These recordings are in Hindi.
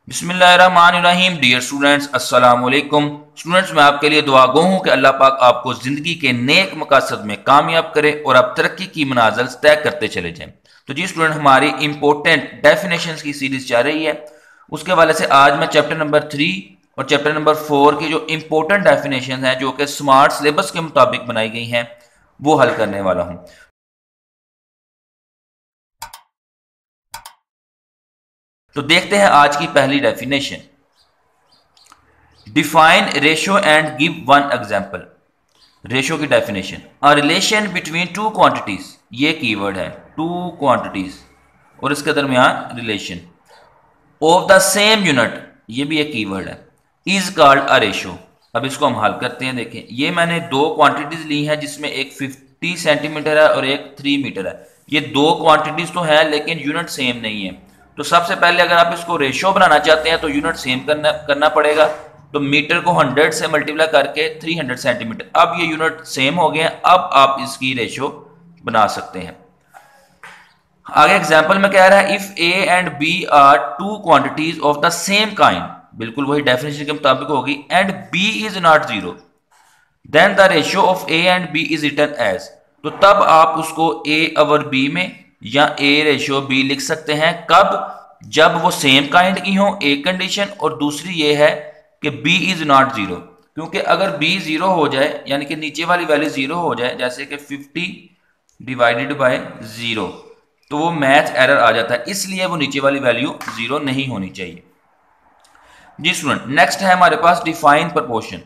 बिस्मिल्लाहिर्रहमानिर्रहीम। डियर स्टूडेंट्स, अस्सलाम वालेकुम। स्टूडेंट्स, मैं आपके लिए दुआ गो हूँ कि अल्लाह पाक आपको ज़िंदगी के नेक मकासद में कामयाब करे और आप तरक्की की मनाज़िल तय करते चले जाएं। तो जी स्टूडेंट, हमारी इंपॉर्टेंट डेफिनेशंस की सीरीज चल रही है। उसके हवाले से आज मैं चैप्टर नंबर 3 और चैप्टर नंबर 4 की जो इंपॉर्टेंट डेफिनेशन हैं जो कि स्मार्ट सिलेबस के मुताबिक बनाई गई हैं वो हल करने वाला हूँ। तो देखते हैं आज की पहली definition. Define ratio and give one example. Ratio की definition, a relation between two quantities, ये कीवर्ड है, टू क्वांटिटीज और इसके दरमियान relation of the same unit, ये भी एक कीवर्ड है, इज कॉल्ड अ रेशियो। अब इसको हम हल करते हैं। देखें, ये मैंने दो क्वांटिटीज ली हैं जिसमें एक 50 सेंटीमीटर है और एक 3 मीटर है। ये दो क्वांटिटीज तो है लेकिन यूनिट सेम नहीं है। तो सबसे पहले अगर आप इसको रेशियो बनाना चाहते हैं तो यूनिट सेम करना पड़ेगा। तो मीटर को 100 से मल्टीप्लाई करके 300 सेंटीमीटर। अब ये यूनिट सेम हो गए हैं, अब आप इसकी रेशियो बना सकते हैं। आगे एग्जाम्पल में कह रहा है, if A and B are two quantities of the same kind, बिल्कुल वही डेफिनेशन के मुताबिक होगी, and B is not zero, then the ratio of A and B is written as. तो तब आप उसको ए ओवर बी में या ए रेशियो बी लिख सकते हैं। कब? जब वो सेम काइंड की हो, एक कंडीशन, और दूसरी ये है कि b इज नॉट जीरो। क्योंकि अगर b जीरो हो जाए यानी कि नीचे वाली वैल्यू जीरो हो जाए, जैसे कि 50 डिवाइडेड बाय जीरो, तो वो मैथ एरर आ जाता है, इसलिए वो नीचे वाली वैल्यू जीरो नहीं होनी चाहिए। जी स्टूडेंट, नेक्स्ट है हमारे पास define proportion,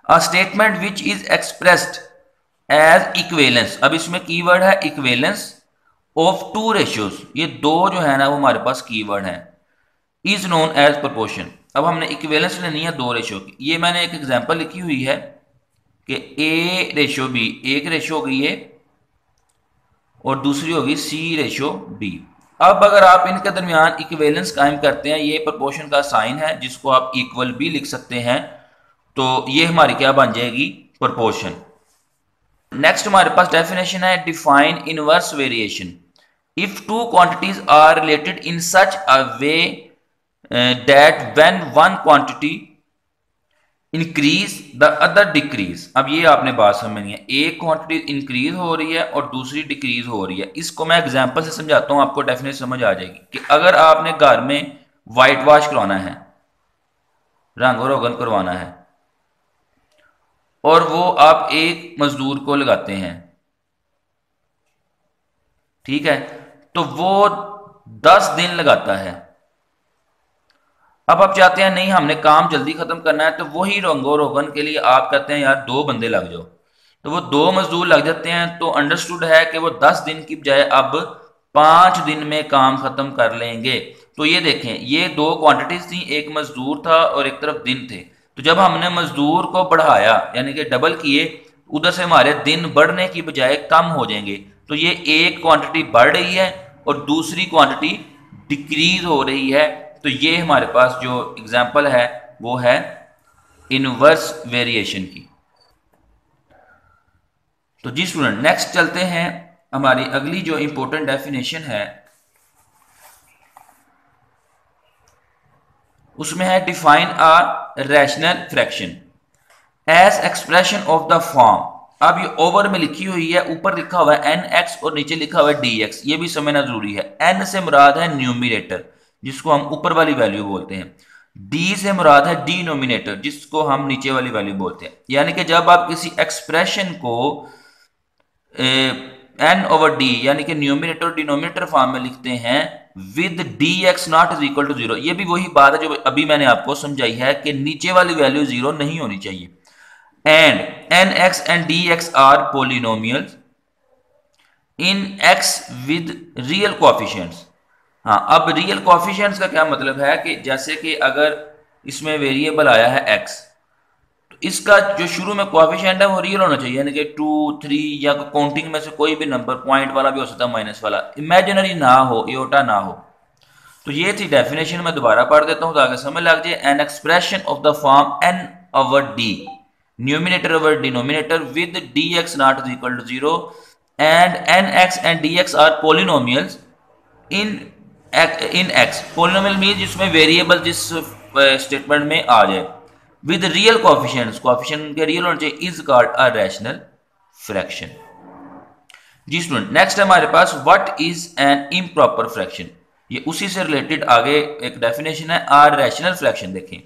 a statement which is expressed as equivalence. अब इसमें कीवर्ड है इक्वेलेंस ऑफ टू रेशियोज, ये दो जो है ना वो हमारे पास कीवर्ड है, इज नोन एज प्रपोर्शन। अब हमने इक्विवेलेंस लेनी है दो रेशियो की। ये मैंने एक एग्जांपल लिखी हुई है कि ए रेशियो बी, एक रेशियो होगी ये और दूसरी होगी सी रेशियो डी। अब अगर आप इनके दरमियान इक्विवेलेंस कायम करते हैं, ये प्रपोर्शन का साइन है जिसको आप इक्वल भी लिख सकते हैं, तो ये हमारी क्या बन जाएगी? प्रपोर्शन। नेक्स्ट हमारे पास डेफिनेशन है, define inverse variation. If two quantities are related in such a way that when one quantity increase the other decrease। अब ये आपने बात समझनी है, एक क्वांटिटी इंक्रीज हो रही है और दूसरी डिक्रीज हो रही है। इसको मैं एग्जांपल से समझाता हूं, आपको डेफिनेशन समझ आ जाएगी कि अगर आपने घर में वाइट वॉश करवाना है, रंग रोगन करवाना है, और वो आप एक मजदूर को लगाते हैं, ठीक है, तो वो 10 दिन लगाता है। अब आप चाहते हैं नहीं हमने काम जल्दी खत्म करना है, तो वही रंगो रोगन के लिए आप कहते हैं यार 2 बंदे लग जाओ, तो वो 2 मजदूर लग जाते हैं। तो अंडरस्टूड है कि वो 10 दिन की बजाय अब 5 दिन में काम खत्म कर लेंगे। तो ये देखें, ये दो क्वांटिटीज थी, एक मजदूर था और एक तरफ दिन थे। तो जब हमने मजदूर को बढ़ाया यानी कि डबल किए, उधर से हमारे दिन बढ़ने की बजाय कम हो जाएंगे। तो ये एक क्वांटिटी बढ़ रही है और दूसरी क्वांटिटी डिक्रीज हो रही है। तो ये हमारे पास जो एग्जाम्पल है वो है इनवर्स वेरिएशन की। तो जी स्टूडेंट, नेक्स्ट चलते हैं, हमारी अगली जो इंपॉर्टेंट डेफिनेशन है उसमें है, define a rational fraction as expression of the form. अब ये ओवर में लिखी हुई है, ऊपर लिखा हुआ है nx और नीचे लिखा हुआ है dx, ये भी समझना जरूरी है। n से मुराद है न्यूमिनेटर जिसको हम ऊपर वाली वैल्यू बोलते हैं, d से मुराद है डिनोमिनेटर जिसको हम नीचे वाली वैल्यू बोलते हैं। यानी कि जब आप किसी एक्सप्रेशन को n ओवर d यानी कि न्यूमिनेटर और डिनोमिनेटर फॉर्म में लिखते हैं with dx not is equal to zero, ये भी वही बात है जो अभी मैंने आपको समझाई है कि नीचे वाली वैल्यू जीरो नहीं होनी चाहिए। And nx and dx are polynomials in x with real coefficients। हाँ, अब रियल कोफिशिएंट्स का क्या मतलब है कि जैसे कि अगर इसमें वेरिएबल आया है x, तो इसका जो शुरू में कोफिशिएंट है वो रियल होना चाहिए, यानी कि 2, 3 या काउंटिंग में से कोई भी नंबर, पॉइंट वाला भी हो सकता है, माइनस वाला, इमेजिनरी ना हो, इयोटा ना हो। तो ये थी डेफिनेशन, मैं दोबारा पढ़ देता हूँ ताकि समझ लग जाए। An expression of the form n over d, numerator over denominator with dx not is equal to 0 and nx and dx are polynomials in in x, polynomial mean जिसमें वेरिएबल जिस स्टेटमेंट में आ जाए, विद रियल कोएफिशिएंट्स, कोएफिशिएंट के रियल होने चाहिए, is called a rational fraction. जी स्टूडेंट, नेक्स्ट है हमारे पास what is an improper fraction. ये उसी से रिलेटेड आगे एक डेफिनेशन है, आर रैशनल फ्रैक्शन। देखें,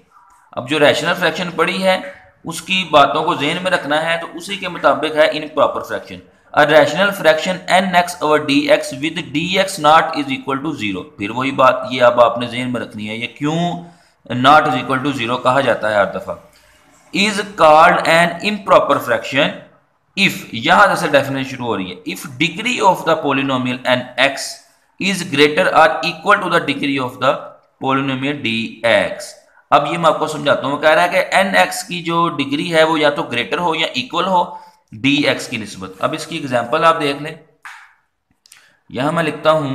अब जो रैशनल फ्रैक्शन पढ़ी है उसकी बातों को ज़हन में रखना है, तो उसी के मुताबिक है improper fraction. A rational fraction N X over D X with D X not is equal to zero. फिर वही बात, ये अब आपने ज़हन में रखनी है, ये क्यों not is equal to zero कहा जाता है हर दफा। Is called an improper fraction if, यहां से डेफिनेशन शुरू हो रही है, if degree of the polynomial N x is greater और equal to the degree of the polynomial D x. अब ये मैं आपको समझाता हूं, कह रहा है कि एन एक्स की जो डिग्री है वो या तो ग्रेटर हो या इक्वल हो डी एक्स की निस्बत। अब इसकी एग्जांपल आप देख लें, यहां मैं लिखता हूं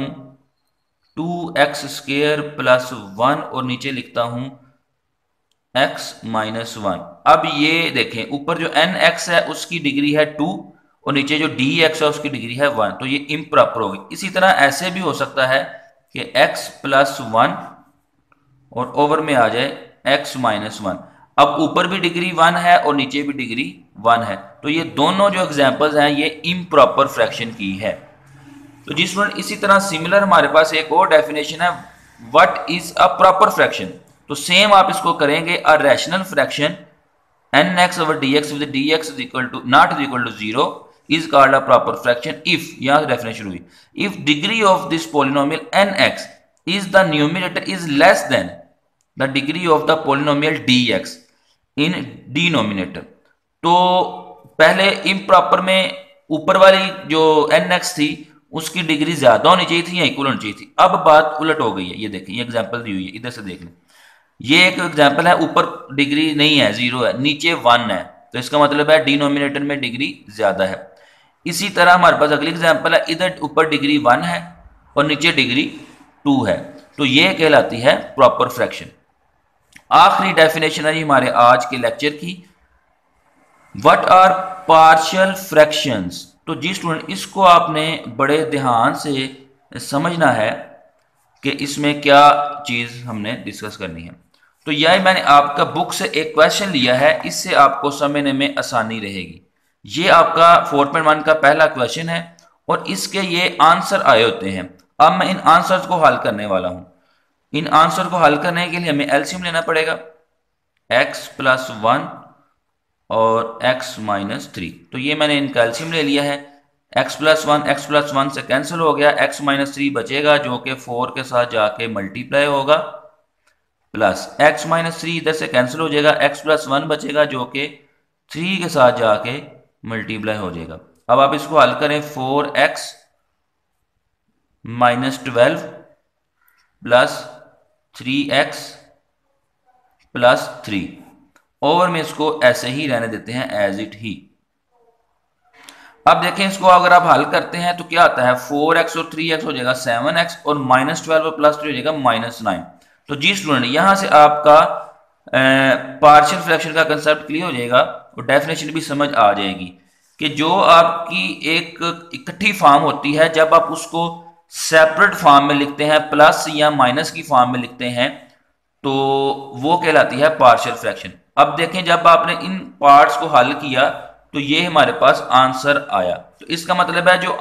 2x² प्लस 1 और नीचे लिखता हूं x माइनस 1। अब ये देखें, ऊपर जो एन एक्स है उसकी डिग्री है 2 और नीचे जो डी एक्स है उसकी डिग्री है 1, तो ये इम्प्रॉपर होगी। इसी तरह ऐसे भी हो सकता है कि x प्लस 1 और ओवर में आ जाए x माइनस 1। अब ऊपर भी डिग्री 1 है और नीचे भी डिग्री 1 है, तो ये दोनों जो एग्जांपल्स हैं ये इम्प्रॉपर फ्रैक्शन की है। तो जी स्टूडेंट, इसी तरह सिमिलर हमारे पास एक और डेफिनेशन है, what is a proper fraction. तो सेम आप इसको करेंगे, a rational fraction N X over D X with D X is equal to not is equal to zero is called a proper fraction if, यहां से डेफिनेशन हुई, if degree of this polynomial N x is the numerator is less than the degree of the polynomial D X in denominator. तो पहले इम्प्रॉपर में ऊपर वाली जो एन एक्स थी उसकी डिग्री ज्यादा होनी चाहिए थी या इक्वल होनी चाहिए थी। अब बात उलट हो गई है, ये देखें, ये एग्जांपल दी हुई है, इधर से देख लें। ये एक एग्जांपल है, ऊपर डिग्री नहीं है, 0 है, नीचे 1 है, तो इसका मतलब है डिनोमिनेटर में डिग्री ज्यादा है। इसी तरह हमारे पास अगली एग्जांपल है, इधर ऊपर डिग्री 1 है और नीचे डिग्री 2 है, तो ये कहलाती है प्रॉपर फ्रैक्शन। आखिरी डेफिनेशन है हमारे आज के लेक्चर की, व्हाट आर पार्शियल फ्रैक्शंस। तो जी स्टूडेंट, इसको आपने बड़े ध्यान से समझना है कि इसमें क्या चीज हमने डिस्कस करनी है। तो यह मैंने आपका बुक से एक क्वेश्चन लिया है, इससे आपको समझने में आसानी रहेगी। ये आपका 4.1 का पहला क्वेश्चन है और इसके ये आंसर आए होते हैं। अब मैं इन आंसर्स को हल करने वाला हूं। इन आंसर को हल करने के लिए हमें एलसीएम लेना पड़ेगा, x प्लस 1 और x माइनस 3। तो ये मैंने इनका एलसीएम ले लिया है, x प्लस 1 से कैंसिल हो गया, x माइनस 3 बचेगा जो कि 4 के साथ जाके मल्टीप्लाई होगा, प्लस x माइनस 3 इधर से कैंसिल हो जाएगा, x प्लस 1 बचेगा जो कि 3 के साथ जाके मल्टीप्लाई हो जाएगा। अब आप इसको हल करें, 4x minus 12 plus 3x plus 3 over में इसको ऐसे ही रहने देते हैं एज इट ही। अब देखें, इसको अगर आप हल करते हैं तो क्या आता है, 4x और 3x हो जाएगा 7x और माइनस 12 और प्लस 3 हो जाएगा माइनस 9। तो जी स्टूडेंट, यहां से आपका पार्शियल फ्रैक्शन का कंसेप्ट क्लियर हो जाएगा और डेफिनेशन भी समझ आ जाएगी कि जो आपकी एक इकट्ठी फॉर्म होती है, जब आप उसको सेपरेट फॉर्म में लिखते हैं, प्लस या माइनस की फॉर्म में लिखते हैं, तो वो कहलाती है पार्शियल फ्रैक्शन। अब देखें, जब आपने इन पार्ट्स को हल किया तो ये हमारे पास आंसर आया, तो इसका मतलब है जो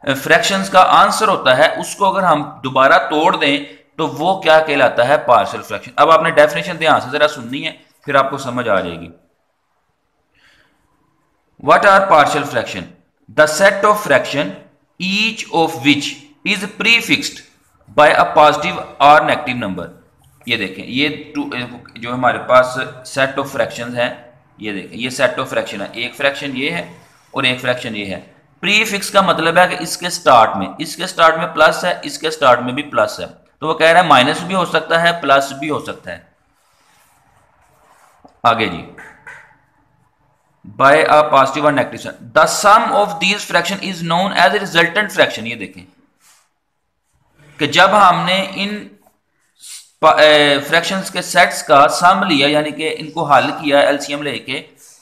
फ्रैक्शंस का आंसर होता है उसको अगर हम दोबारा तोड़ दें तो वो क्या कहलाता है, पार्शियल फ्रैक्शन। अब आपने डेफिनेशन ध्यान से जरा सुननी है, फिर आपको समझ आ जाएगी। What are partial fraction, the set of fraction each of which is prefixed by a positive or negative number। ये देखें, ये जो हमारे पास सेट ऑफ फ्रैक्शंस हैं, ये देखें, ये सेट ऑफ फ्रैक्शन है, एक फ्रैक्शन ये है और एक फ्रैक्शन ये है। प्रीफिक्स का मतलब है कि इसके स्टार्ट में प्लस है, इसके स्टार्ट में भी प्लस है, तो वो कह रहा है माइनस भी हो सकता है प्लस भी हो सकता है। आगे जी, by a positive or negative sign, the sum of these fraction is known as a resultant fraction। ये देखें कि जब हमने इन फ्रैक्शंस के सेट्स का सम लिया, यानी कि इनको हल किया एलसीएम लेके,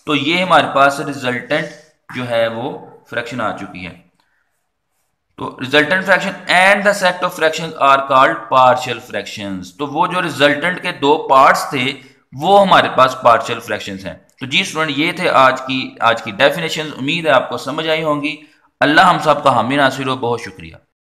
तो ये हमारे पास रिजल्टेंट जो है वो फ्रैक्शन आ चुकी है। तो resultant fraction and the set of fraction are called partial fractions. तो वो जो रिजल्टेंट के दो पार्ट्स थे वो हमारे पास पार्शियल फ्रैक्शंस हैं। तो जी स्टूडेंट, ये थे आज की डेफिनेशंस। उम्मीद है आपको समझ आई होंगी। अल्लाह हम सब का हामी नासिर हो। बहुत शुक्रिया।